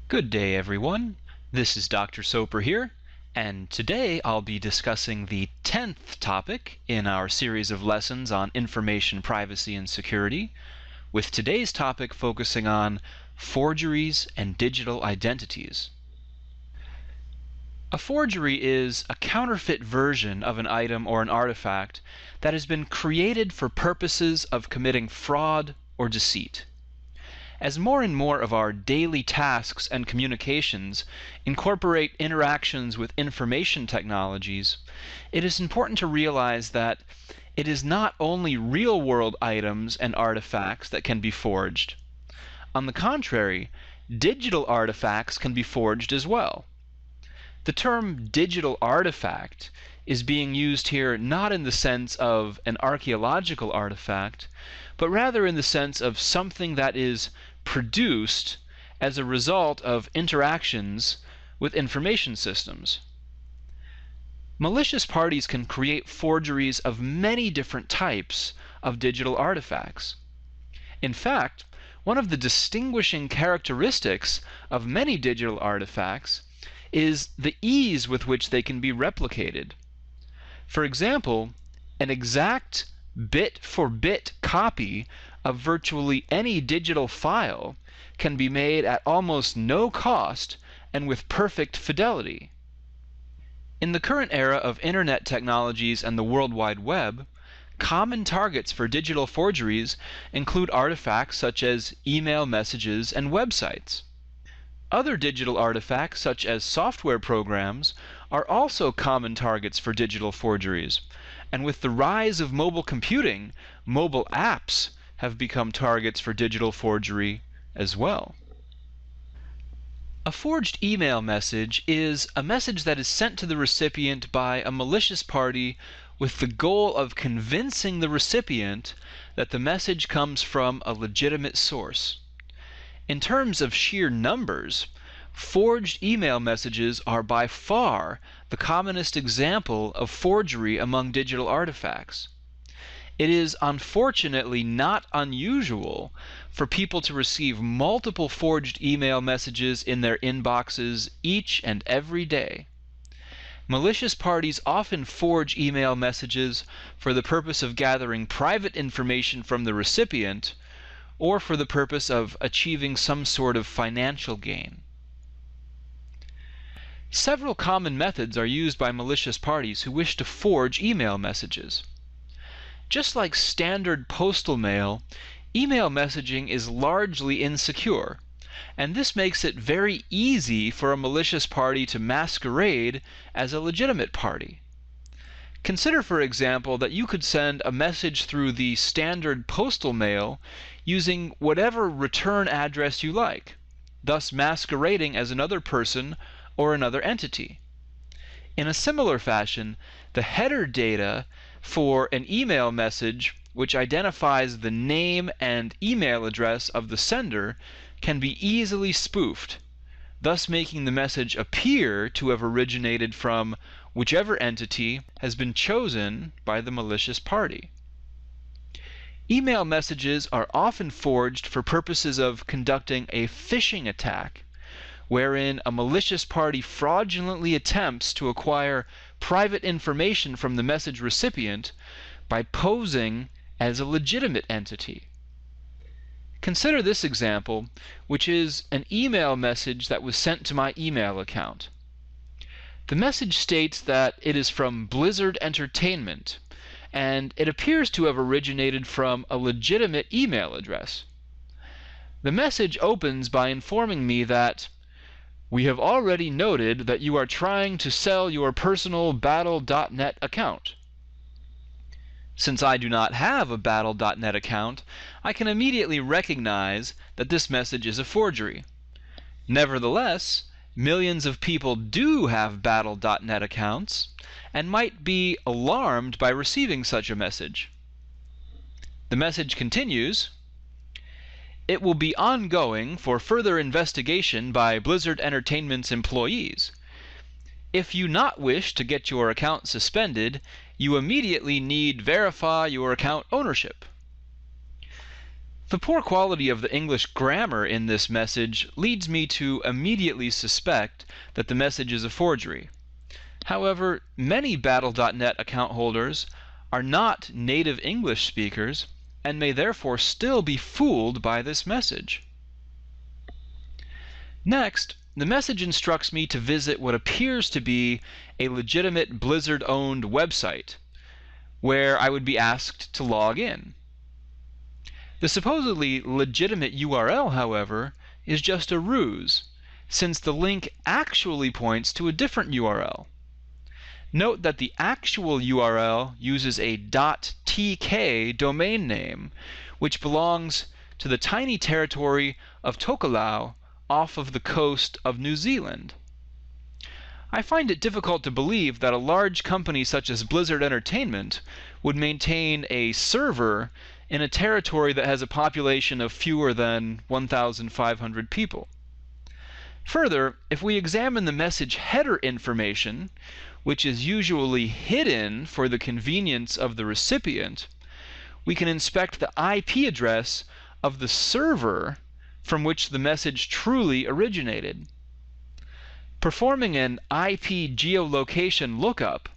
Good day, everyone. This is Dr. Soper here, and today I'll be discussing the 10th topic in our series of lessons on information privacy and security, with today's topic focusing on forgeries and digital identities. A forgery is a counterfeit version of an item or an artifact that has been created for purposes of committing fraud or deceit. As more and more of our daily tasks and communications incorporate interactions with information technologies, it is important to realize that it is not only real-world items and artifacts that can be forged. On the contrary, digital artifacts can be forged as well. The term digital artifact is being used here not in the sense of an archaeological artifact, but rather in the sense of something that is produced as a result of interactions with information systems. Malicious parties can create forgeries of many different types of digital artifacts. In fact, one of the distinguishing characteristics of many digital artifacts is the ease with which they can be replicated. For example, an exact bit-for-bit copy of virtually any digital file can be made at almost no cost and with perfect fidelity. In the current era of internet technologies and the World Wide Web, common targets for digital forgeries include artifacts such as email messages and websites. Other digital artifacts, such as software programs, are also common targets for digital forgeries, and with the rise of mobile computing, mobile apps have become targets for digital forgery as well. A forged email message is a message that is sent to the recipient by a malicious party with the goal of convincing the recipient that the message comes from a legitimate source. In terms of sheer numbers, forged email messages are by far the commonest example of forgery among digital artifacts. It is unfortunately not unusual for people to receive multiple forged email messages in their inboxes each and every day. Malicious parties often forge email messages for the purpose of gathering private information from the recipient, or for the purpose of achieving some sort of financial gain. Several common methods are used by malicious parties who wish to forge email messages. Just like standard postal mail, email messaging is largely insecure, and this makes it very easy for a malicious party to masquerade as a legitimate party. Consider, for example, that you could send a message through the standard postal mail using whatever return address you like, thus masquerading as another person or another entity. In a similar fashion, the header data for an email message which identifies the name and email address of the sender can be easily spoofed, thus making the message appear to have originated from whichever entity has been chosen by the malicious party. Email messages are often forged for purposes of conducting a phishing attack, wherein a malicious party fraudulently attempts to acquire private information from the message recipient by posing as a legitimate entity. Consider this example, which is an email message that was sent to my email account. The message states that it is from Blizzard Entertainment, and it appears to have originated from a legitimate email address. The message opens by informing me that we have already noted that you are trying to sell your personal Battle.net account. Since I do not have a Battle.net account, I can immediately recognize that this message is a forgery. Nevertheless, millions of people do have Battle.net accounts and might be alarmed by receiving such a message. The message continues, "It will be ongoing for further investigation by Blizzard Entertainment's employees. If you not wish to get your account suspended, you immediately need verify your account ownership." The poor quality of the English grammar in this message leads me to immediately suspect that the message is a forgery. However, many Battle.net account holders are not native English speakers and may therefore still be fooled by this message. Next, the message instructs me to visit what appears to be a legitimate Blizzard-owned website, where I would be asked to log in. The supposedly legitimate URL, however, is just a ruse, since the link actually points to a different URL. Note that the actual URL uses a .tk domain name, which belongs to the tiny territory of Tokelau off of the coast of New Zealand. I find it difficult to believe that a large company such as Blizzard Entertainment would maintain a server in a territory that has a population of fewer than 1,500 people. Further, if we examine the message header information, which is usually hidden for the convenience of the recipient, we can inspect the IP address of the server from which the message truly originated. Performing an IP geolocation lookup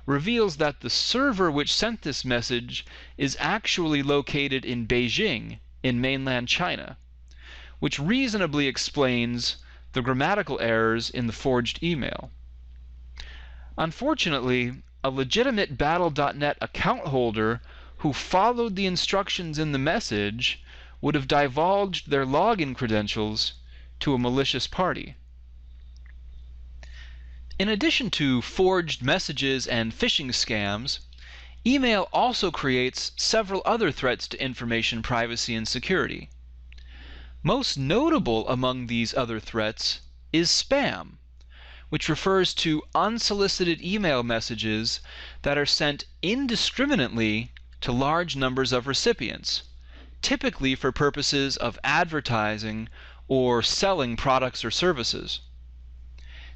reveals that the server which sent this message is actually located in Beijing in mainland China, which reasonably explains the grammatical errors in the forged email. Unfortunately, a legitimate Battle.net account holder who followed the instructions in the message would have divulged their login credentials to a malicious party. In addition to forged messages and phishing scams, email also creates several other threats to information privacy and security. Most notable among these other threats is spam, which refers to unsolicited email messages that are sent indiscriminately to large numbers of recipients, typically for purposes of advertising or selling products or services.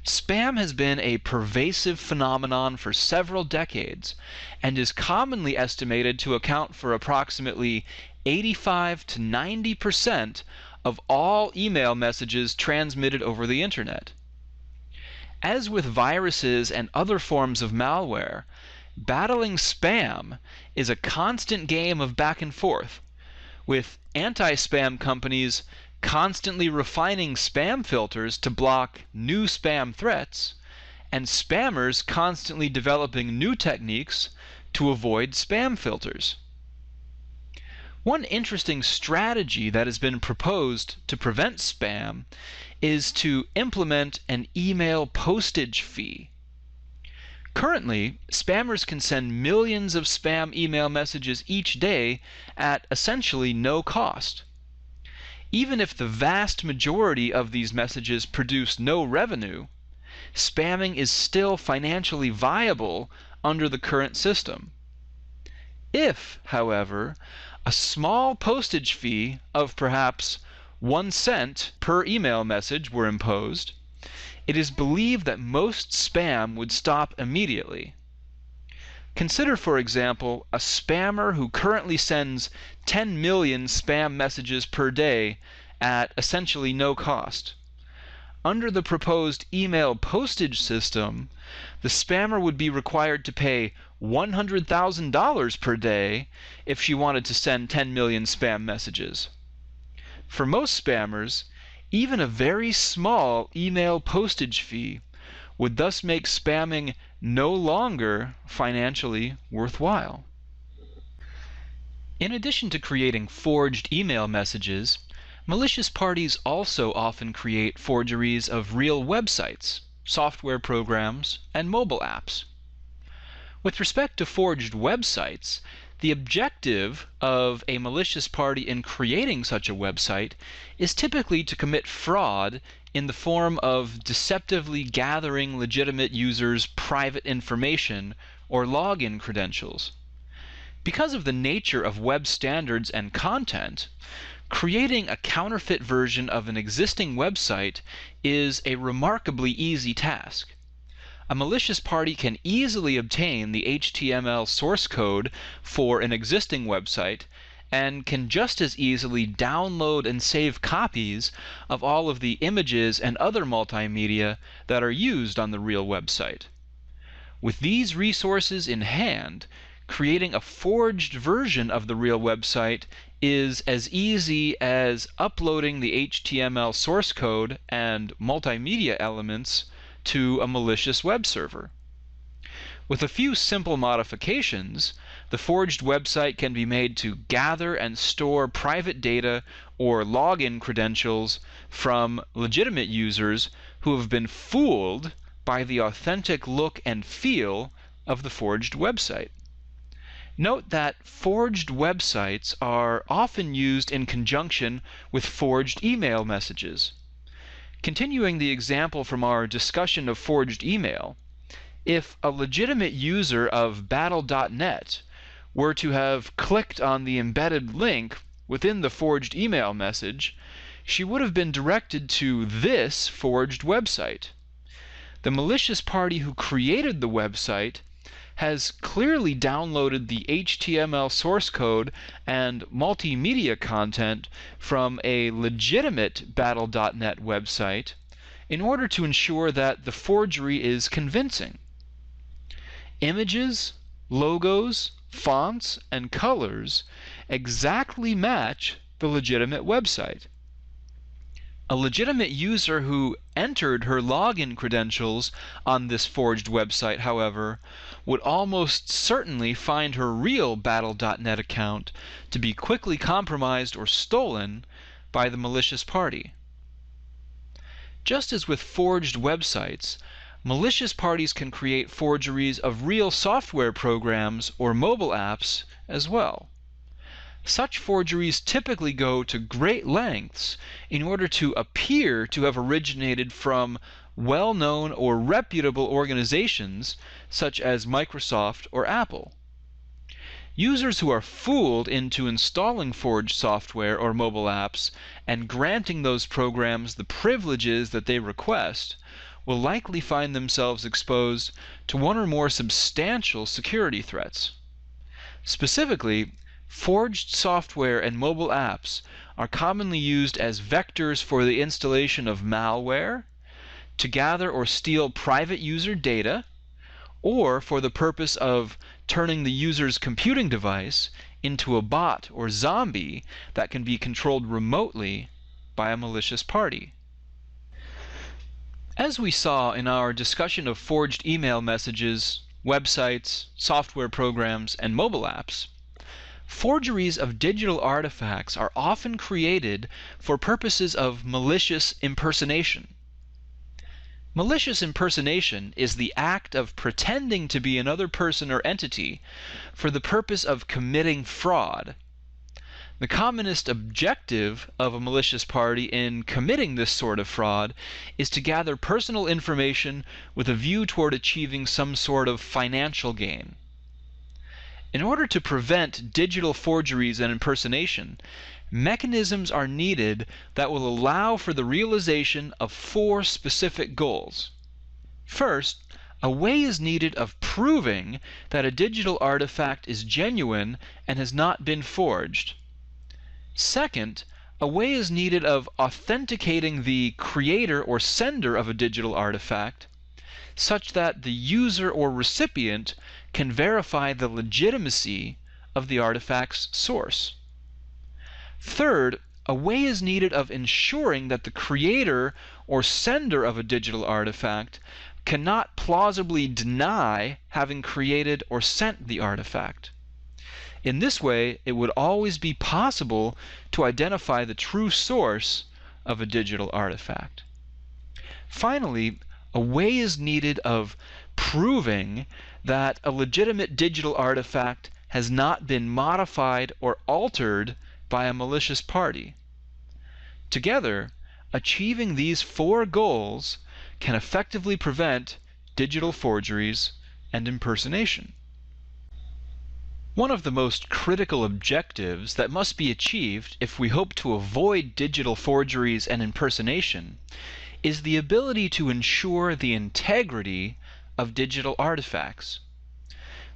Spam has been a pervasive phenomenon for several decades and is commonly estimated to account for approximately 85 to 90% of all email messages transmitted over the Internet. As with viruses and other forms of malware, battling spam is a constant game of back and forth, with anti-spam companies constantly refining spam filters to block new spam threats, and spammers constantly developing new techniques to avoid spam filters. One interesting strategy that has been proposed to prevent spam is to implement an email postage fee. Currently, spammers can send millions of spam email messages each day at essentially no cost. Even if the vast majority of these messages produce no revenue, spamming is still financially viable under the current system. If, however, a small postage fee of perhaps 1 cent per email message were imposed, it is believed that most spam would stop immediately. Consider, for example, a spammer who currently sends 10 million spam messages per day at essentially no cost. Under the proposed email postage system, the spammer would be required to pay $100,000 per day if she wanted to send 10 million spam messages. For most spammers, even a very small email postage fee would thus make spamming no longer financially worthwhile. In addition to creating forged email messages, malicious parties also often create forgeries of real websites, software programs, and mobile apps. With respect to forged websites, the objective of a malicious party in creating such a website is typically to commit fraud in the form of deceptively gathering legitimate users' private information or login credentials. Because of the nature of web standards and content, creating a counterfeit version of an existing website is a remarkably easy task. A malicious party can easily obtain the HTML source code for an existing website and can just as easily download and save copies of all of the images and other multimedia that are used on the real website. With these resources in hand, creating a forged version of the real website is as easy as uploading the HTML source code and multimedia elements to a malicious web server. With a few simple modifications, the forged website can be made to gather and store private data or login credentials from legitimate users who have been fooled by the authentic look and feel of the forged website. Note that forged websites are often used in conjunction with forged email messages. Continuing the example from our discussion of forged email, if a legitimate user of battle.net were to have clicked on the embedded link within the forged email message, she would have been directed to this forged website. The malicious party who created the website has clearly downloaded the HTML source code and multimedia content from a legitimate battle.net website in order to ensure that the forgery is convincing. Images, logos, fonts, and colors exactly match the legitimate website. A legitimate user who entered her login credentials on this forged website, however, would almost certainly find her real battle.net account to be quickly compromised or stolen by the malicious party. Just as with forged websites, malicious parties can create forgeries of real software programs or mobile apps as well. Such forgeries typically go to great lengths in order to appear to have originated from well-known or reputable organizations such as Microsoft or Apple. Users who are fooled into installing forged software or mobile apps and granting those programs the privileges that they request will likely find themselves exposed to one or more substantial security threats. Specifically, forged software and mobile apps are commonly used as vectors for the installation of malware, to gather or steal private user data, or for the purpose of turning the user's computing device into a bot or zombie that can be controlled remotely by a malicious party. As we saw in our discussion of forged email messages, websites, software programs, and mobile apps, forgeries of digital artifacts are often created for purposes of malicious impersonation. Malicious impersonation is the act of pretending to be another person or entity for the purpose of committing fraud. The commonest objective of a malicious party in committing this sort of fraud is to gather personal information with a view toward achieving some sort of financial gain. In order to prevent digital forgeries and impersonation, mechanisms are needed that will allow for the realization of 4 specific goals. First, a way is needed of proving that a digital artifact is genuine and has not been forged. Second, a way is needed of authenticating the creator or sender of a digital artifact such that the user or recipient can verify the legitimacy of the artifact's source. Third, a way is needed of ensuring that the creator or sender of a digital artifact cannot plausibly deny having created or sent the artifact. In this way, it would always be possible to identify the true source of a digital artifact. Finally, a way is needed of proving that a legitimate digital artifact has not been modified or altered by a malicious party. Together, achieving these 4 goals can effectively prevent digital forgeries and impersonation. One of the most critical objectives that must be achieved if we hope to avoid digital forgeries and impersonation is the ability to ensure the integrity of digital artifacts.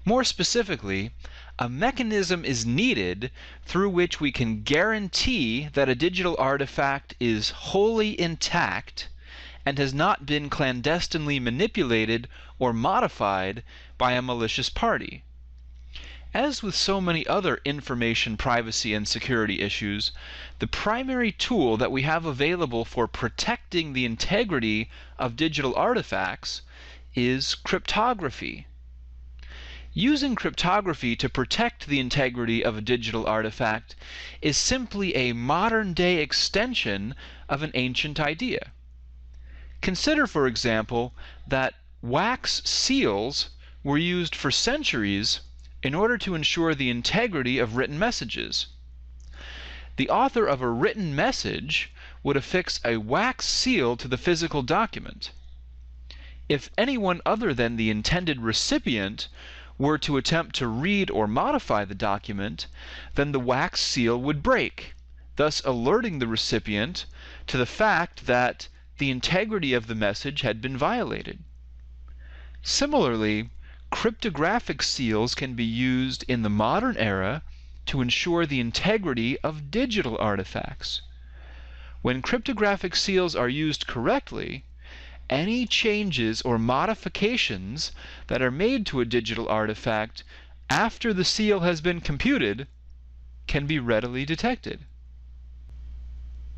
More specifically, a mechanism is needed through which we can guarantee that a digital artifact is wholly intact and has not been clandestinely manipulated or modified by a malicious party. As with so many other information privacy and security issues, the primary tool that we have available for protecting the integrity of digital artifacts is cryptography. Using cryptography to protect the integrity of a digital artifact is simply a modern-day extension of an ancient idea. Consider, for example, that wax seals were used for centuries in order to ensure the integrity of written messages. The author of a written message would affix a wax seal to the physical document. If anyone other than the intended recipient were to attempt to read or modify the document, then the wax seal would break, thus alerting the recipient to the fact that the integrity of the message had been violated. Similarly, cryptographic seals can be used in the modern era to ensure the integrity of digital artifacts. When cryptographic seals are used correctly, any changes or modifications that are made to a digital artifact after the seal has been computed can be readily detected.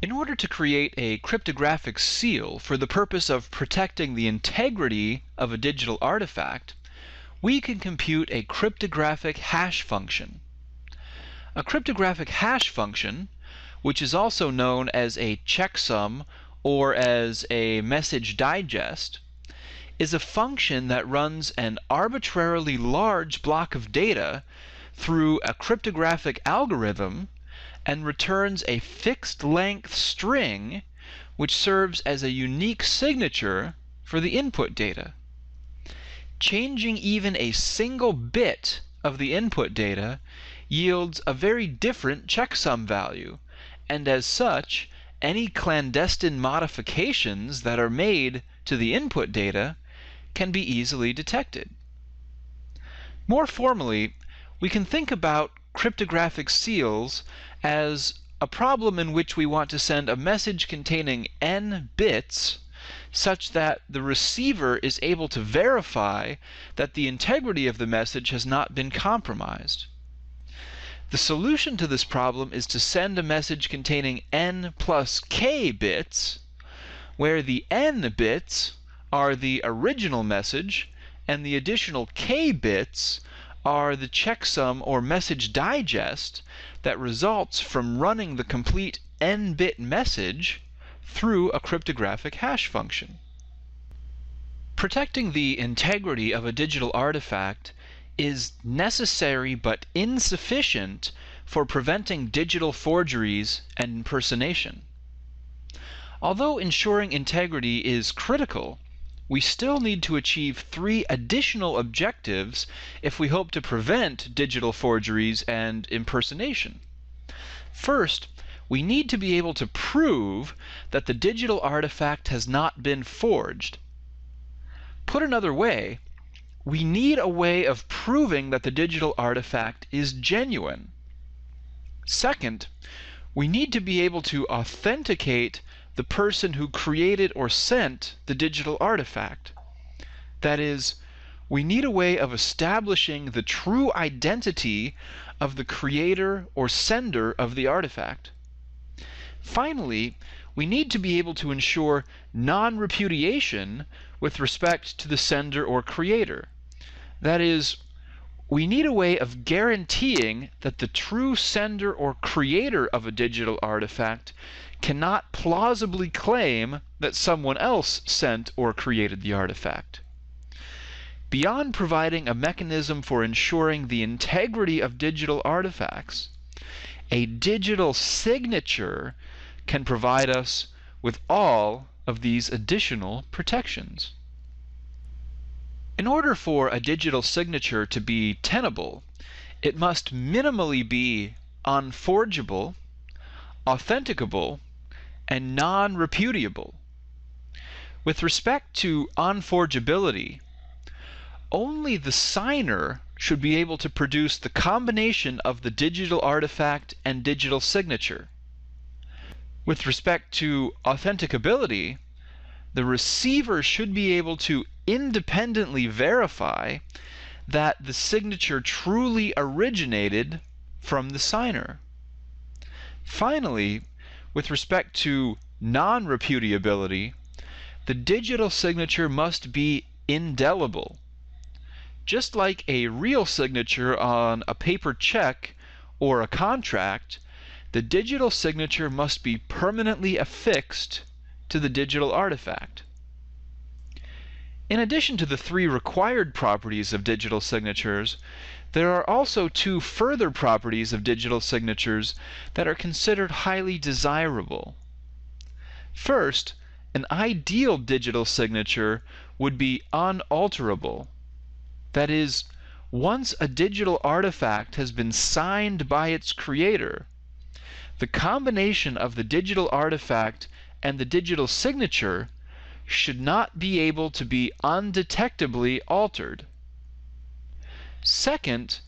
In order to create a cryptographic seal for the purpose of protecting the integrity of a digital artifact, we can compute a cryptographic hash function. A cryptographic hash function, which is also known as a checksum or as a message digest, is a function that runs an arbitrarily large block of data through a cryptographic algorithm and returns a fixed length string which serves as a unique signature for the input data. Changing even a single bit of the input data yields a very different checksum value, and as such, any clandestine modifications that are made to the input data can be easily detected. More formally, we can think about cryptographic seals as a problem in which we want to send a message containing n bits such that the receiver is able to verify that the integrity of the message has not been compromised. The solution to this problem is to send a message containing n plus k bits, where the n bits are the original message and the additional k bits are the checksum or message digest that results from running the complete n-bit message through a cryptographic hash function. Protecting the integrity of a digital artifact is necessary but insufficient for preventing digital forgeries and impersonation. Although ensuring integrity is critical, we still need to achieve 3 additional objectives if we hope to prevent digital forgeries and impersonation. First, we need to be able to prove that the digital artifact has not been forged. Put another way, we need a way of proving that the digital artifact is genuine. Second, we need to be able to authenticate the person who created or sent the digital artifact. That is, we need a way of establishing the true identity of the creator or sender of the artifact. Finally, we need to be able to ensure non-repudiation with respect to the sender or creator. That is, we need a way of guaranteeing that the true sender or creator of a digital artifact cannot plausibly claim that someone else sent or created the artifact. Beyond providing a mechanism for ensuring the integrity of digital artifacts, a digital signature can provide us with all of these additional protections. In order for a digital signature to be tenable, it must minimally be unforgeable, authenticable, and non-repudiable. With respect to unforgeability, only the signer should be able to produce the combination of the digital artifact and digital signature. With respect to authenticability, the receiver should be able to independently verify that the signature truly originated from the signer. Finally, with respect to non-repudiability, the digital signature must be indelible. Just like a real signature on a paper check or a contract, the digital signature must be permanently affixed to the digital artifact. In addition to the 3 required properties of digital signatures, there are also 2 further properties of digital signatures that are considered highly desirable. First, an ideal digital signature would be unalterable. That is, once a digital artifact has been signed by its creator, the combination of the digital artifact and the digital signature should not be able to be undetectably altered. Second,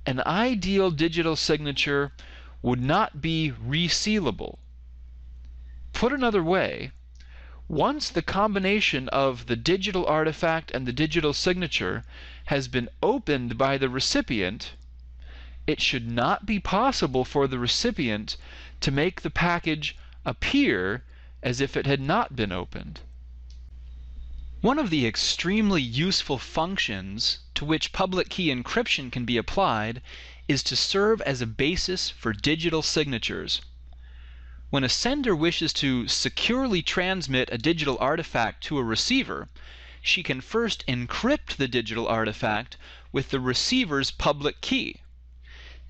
an ideal digital signature would not be resealable. Put another way, once the combination of the digital artifact and the digital signature has been opened by the recipient, it should not be possible for the recipient to make the package appear as if it had not been opened. One of the extremely useful functions to which public key encryption can be applied is to serve as a basis for digital signatures. When a sender wishes to securely transmit a digital artifact to a receiver, she can first encrypt the digital artifact with the receiver's public key.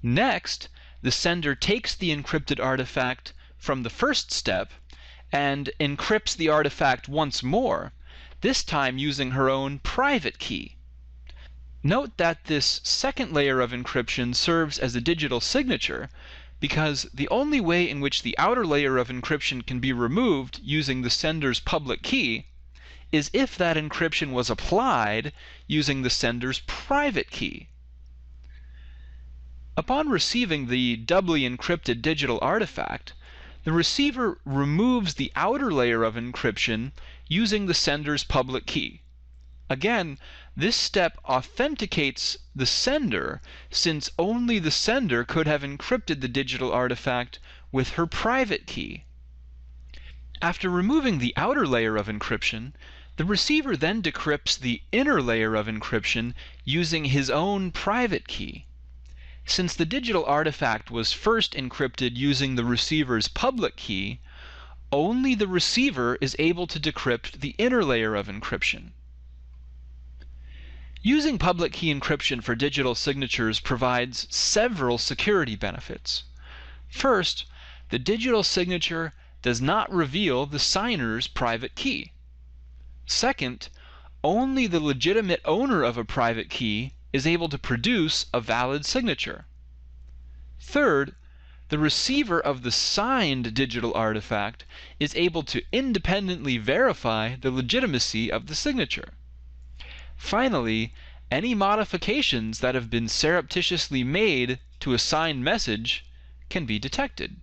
Next, the sender takes the encrypted artifact from the first step and encrypts the artifact once more, this time using her own private key. Note that this second layer of encryption serves as a digital signature because the only way in which the outer layer of encryption can be removed using the sender's public key is if that encryption was applied using the sender's private key. Upon receiving the doubly encrypted digital artifact, the receiver removes the outer layer of encryption using the sender's public key. Again, this step authenticates the sender, since only the sender could have encrypted the digital artifact with her private key. After removing the outer layer of encryption, the receiver then decrypts the inner layer of encryption using his own private key. Since the digital artifact was first encrypted using the receiver's public key, only the receiver is able to decrypt the inner layer of encryption. Using public key encryption for digital signatures provides several security benefits. First, the digital signature does not reveal the signer's private key. Second, only the legitimate owner of a private key is able to produce a valid signature. Third, the receiver of the signed digital artifact is able to independently verify the legitimacy of the signature. Finally, any modifications that have been surreptitiously made to a signed message can be detected.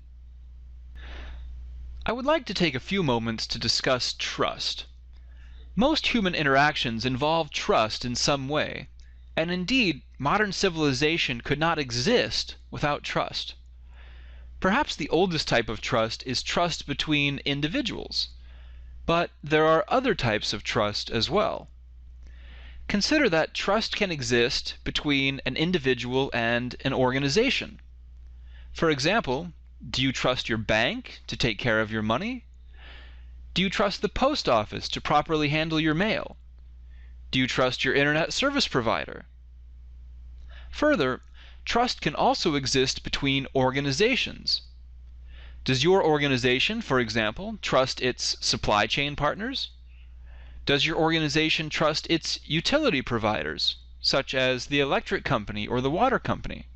I would like to take a few moments to discuss trust. Most human interactions involve trust in some way, and indeed, modern civilization could not exist without trust. Perhaps the oldest type of trust is trust between individuals, but there are other types of trust as well. Consider that trust can exist between an individual and an organization. For example, do you trust your bank to take care of your money? Do you trust the post office to properly handle your mail? Do you trust your internet service provider? Further, trust can also exist between organizations. Does your organization, for example, trust its supply chain partners? Does your organization trust its utility providers, such as the electric company or the water company?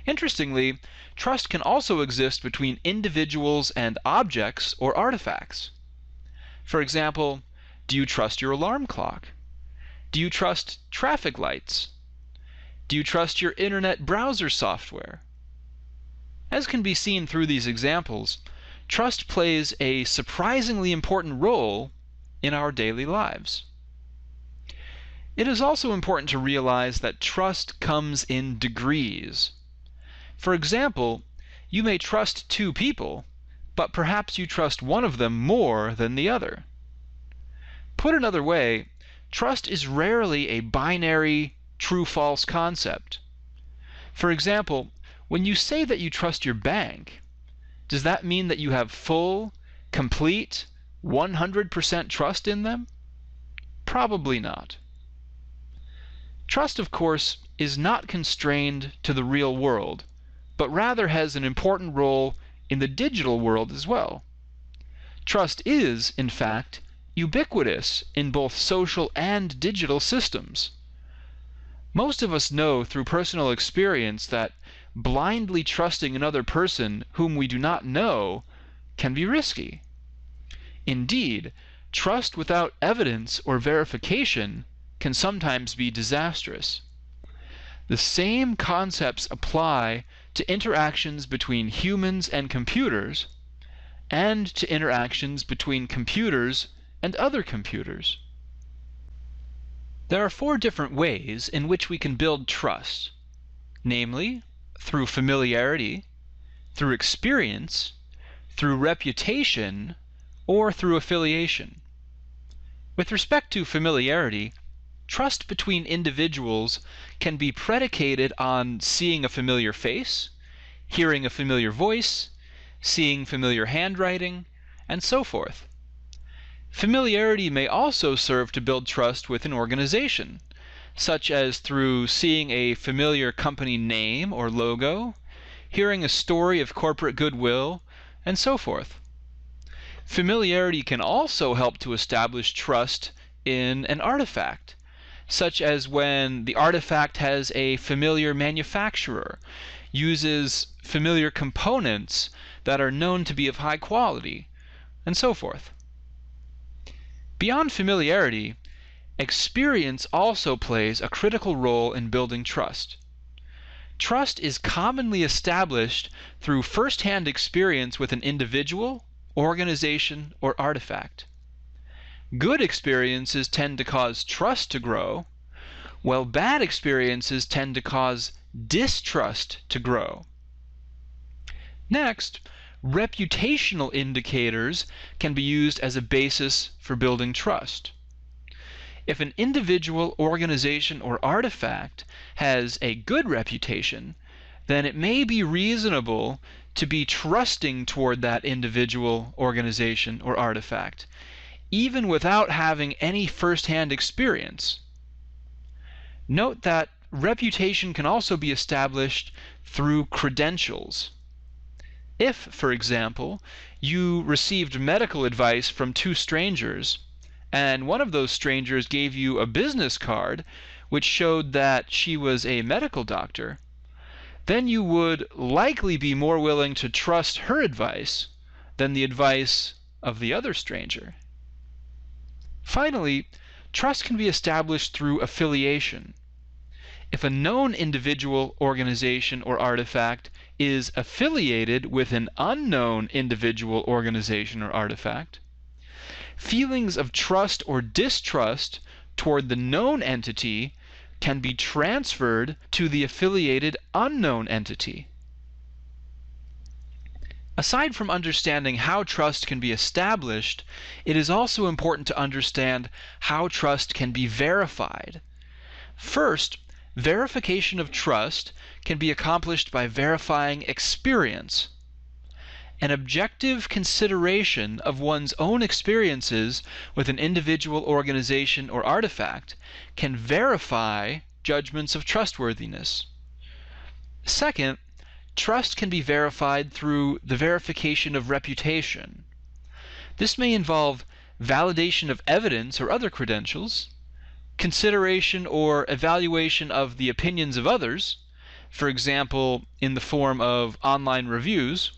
Interestingly, trust can also exist between individuals and objects or artifacts. For example, do you trust your alarm clock? Do you trust traffic lights? Do you trust your internet browser software? As can be seen through these examples, trust plays a surprisingly important role in our daily lives. It is also important to realize that trust comes in degrees. For example, you may trust two people, but perhaps you trust one of them more than the other. Put another way, trust is rarely a binary true-false concept. For example, when you say that you trust your bank, does that mean that you have full, complete, 100% trust in them? Probably not. Trust, of course, is not constrained to the real world, but rather has an important role in the digital world as well. Trust is, in fact, ubiquitous in both social and digital systems. Most of us know through personal experience that blindly trusting another person whom we do not know can be risky. Indeed, trust without evidence or verification can sometimes be disastrous. The same concepts apply to interactions between humans and computers, and to interactions between computers and other computers. There are 4 different ways in which we can build trust, namely, through familiarity, through experience, through reputation, or through affiliation. With respect to familiarity, trust between individuals can be predicated on seeing a familiar face, hearing a familiar voice, seeing familiar handwriting, and so forth. Familiarity may also serve to build trust with an organization, such as through seeing a familiar company name or logo, hearing a story of corporate goodwill, and so forth. Familiarity can also help to establish trust in an artifact, such as when the artifact has a familiar manufacturer, uses familiar components that are known to be of high quality, and so forth. Beyond familiarity, experience also plays a critical role in building trust. Trust is commonly established through first-hand experience with an individual, organization, or artifact. Good experiences tend to cause trust to grow, while bad experiences tend to cause distrust to grow. Next, reputational indicators can be used as a basis for building trust. If an individual, organization, or artifact has a good reputation, then it may be reasonable to be trusting toward that individual, organization, or artifact, even without having any first-hand experience. Note that reputation can also be established through credentials. If, for example, you received medical advice from 2 strangers, and one of those strangers gave you a business card which showed that she was a medical doctor, then you would likely be more willing to trust her advice than the advice of the other stranger. Finally, trust can be established through affiliation. If a known individual, organization, or artifact is affiliated with an unknown individual, organization, or artifact, feelings of trust or distrust toward the known entity can be transferred to the affiliated unknown entity. Aside from understanding how trust can be established, it is also important to understand how trust can be verified. First, verification of trust can be accomplished by verifying experience. An objective consideration of one's own experiences with an individual, organization, or artifact can verify judgments of trustworthiness. Second, trust can be verified through the verification of reputation. This may involve validation of evidence or other credentials, consideration or evaluation of the opinions of others, for example, in the form of online reviews,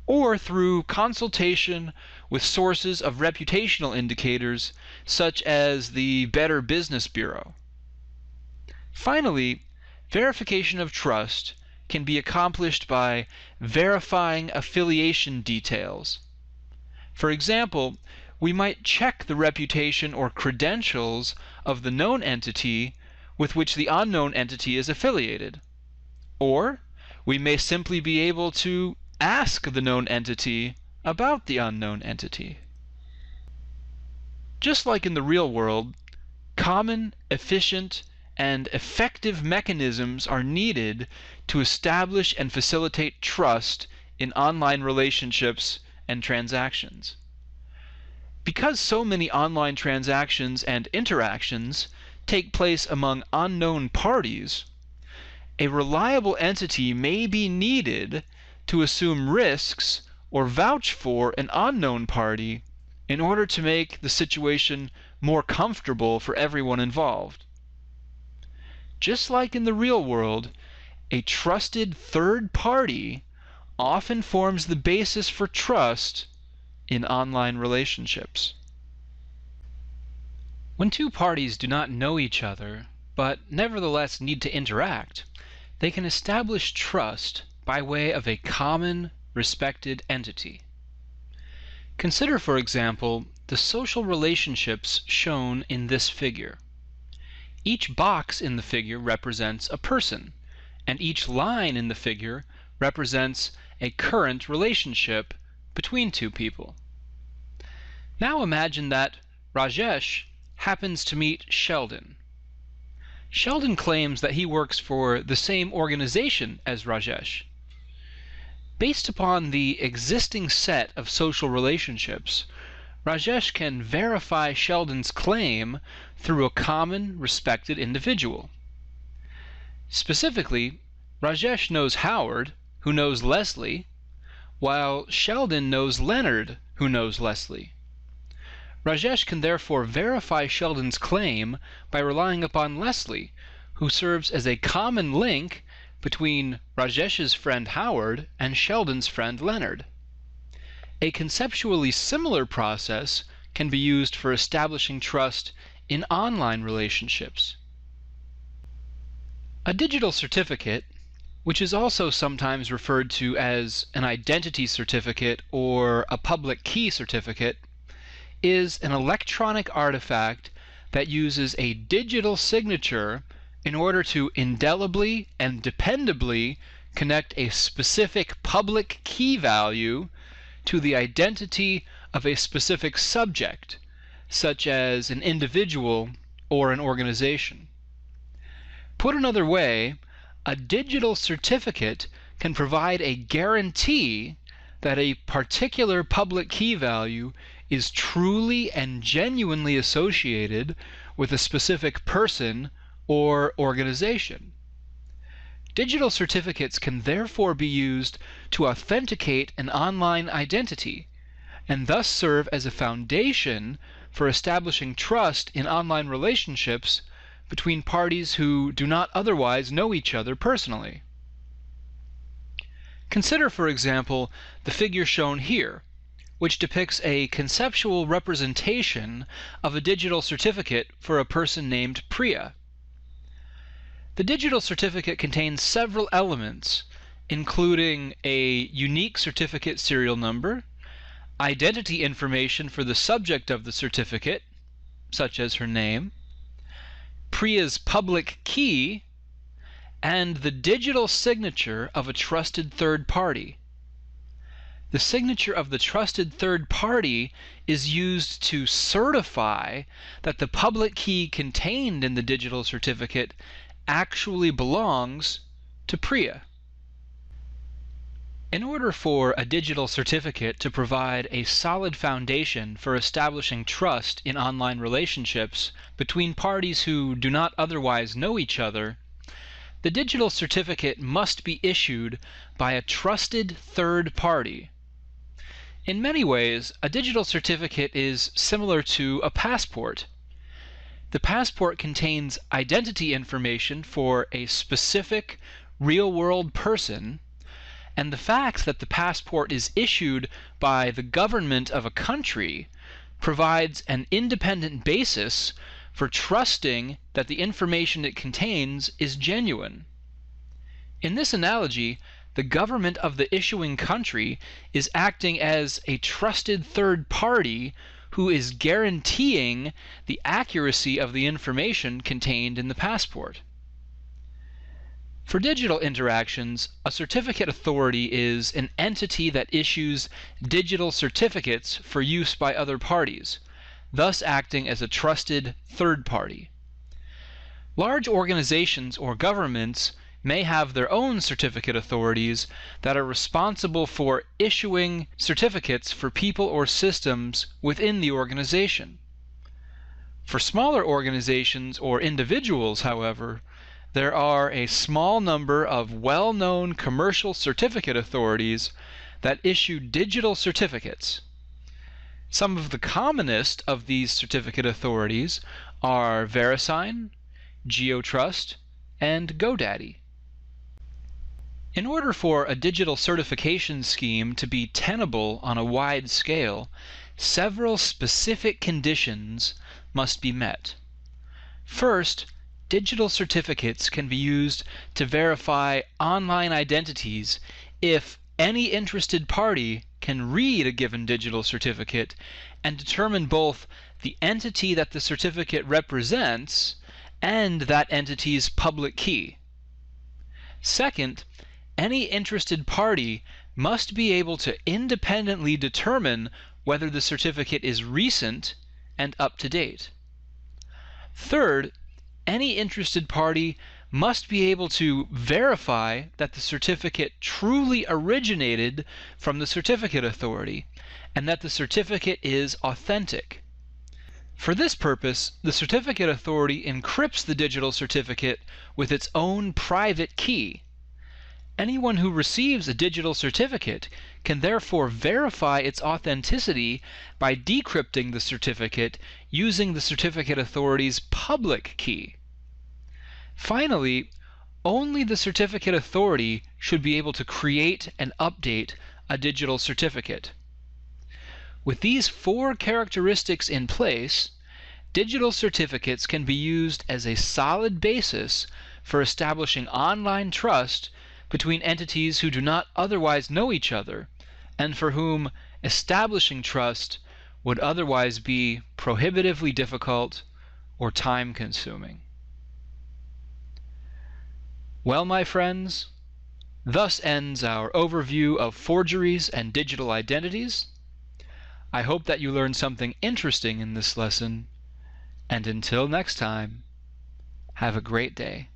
or through consultation with sources of reputational indicators such as the Better Business Bureau. Finally, Verification of trust can be accomplished by verifying affiliation details. For example, we might check the reputation or credentials of the known entity with which the unknown entity is affiliated. Or we may simply be able to ask the known entity about the unknown entity. Just like in the real world, common, efficient, and effective mechanisms are needed to establish and facilitate trust in online relationships and transactions. Because so many online transactions and interactions take place among unknown parties, a reliable entity may be needed to assume risks or vouch for an unknown party in order to make the situation more comfortable for everyone involved. Just like in the real world, a trusted third party often forms the basis for trust in online relationships. When two parties do not know each other, but nevertheless need to interact, they can establish trust by way of a common, respected entity. Consider, for example, the social relationships shown in this figure. Each box in the figure represents a person, and each line in the figure represents a current relationship between two people. Now imagine that Rajesh happens to meet Sheldon. Sheldon claims that he works for the same organization as Rajesh. Based upon the existing set of social relationships, Rajesh can verify Sheldon's claim through a common, respected individual. Specifically, Rajesh knows Howard, who knows Leslie, while Sheldon knows Leonard, who knows Leslie. Rajesh can therefore verify Sheldon's claim by relying upon Leslie, who serves as a common link between Rajesh's friend Howard and Sheldon's friend Leonard. A conceptually similar process can be used for establishing trust in online relationships. A digital certificate, which is also sometimes referred to as an identity certificate or a public key certificate, is an electronic artifact that uses a digital signature in order to indelibly and dependably connect a specific public key value to the identity of a specific subject, such as an individual or an organization. Put another way, a digital certificate can provide a guarantee that a particular public key value is truly and genuinely associated with a specific person or organization. Digital certificates can therefore be used to authenticate an online identity, and thus serve as a foundation for establishing trust in online relationships between parties who do not otherwise know each other personally. Consider, for example, the figure shown here, which depicts a conceptual representation of a digital certificate for a person named Priya. The digital certificate contains several elements, including a unique certificate serial number, identity information for the subject of the certificate, such as her name, Priya's public key, and the digital signature of a trusted third party. The signature of the trusted third party is used to certify that the public key contained in the digital certificate actually belongs to Priya. In order for a digital certificate to provide a solid foundation for establishing trust in online relationships between parties who do not otherwise know each other, the digital certificate must be issued by a trusted third party. In many ways, a digital certificate is similar to a passport. The passport contains identity information for a specific real-world person, and the fact that the passport is issued by the government of a country provides an independent basis for trusting that the information it contains is genuine. In this analogy, the government of the issuing country is acting as a trusted third party who is guaranteeing the accuracy of the information contained in the passport. For digital interactions, a certificate authority is an entity that issues digital certificates for use by other parties, thus acting as a trusted third party. Large organizations or governments may have their own certificate authorities that are responsible for issuing certificates for people or systems within the organization. For smaller organizations or individuals, however, there are a small number of well-known commercial certificate authorities that issue digital certificates. Some of the commonest of these certificate authorities are VeriSign, GeoTrust, and GoDaddy. In order for a digital certification scheme to be tenable on a wide scale, several specific conditions must be met. First, digital certificates can be used to verify online identities if any interested party can read a given digital certificate and determine both the entity that the certificate represents and that entity's public key. Second, any interested party must be able to independently determine whether the certificate is recent and up to date. Third, any interested party must be able to verify that the certificate truly originated from the certificate authority and that the certificate is authentic. For this purpose, the certificate authority encrypts the digital certificate with its own private key. Anyone who receives a digital certificate can therefore verify its authenticity by decrypting the certificate using the certificate authority's public key. Finally, only the certificate authority should be able to create and update a digital certificate. With these four characteristics in place, digital certificates can be used as a solid basis for establishing online trust between entities who do not otherwise know each other, and for whom establishing trust would otherwise be prohibitively difficult or time-consuming. Well, my friends, thus ends our overview of forgeries and digital identities. I hope that you learned something interesting in this lesson, and until next time, have a great day.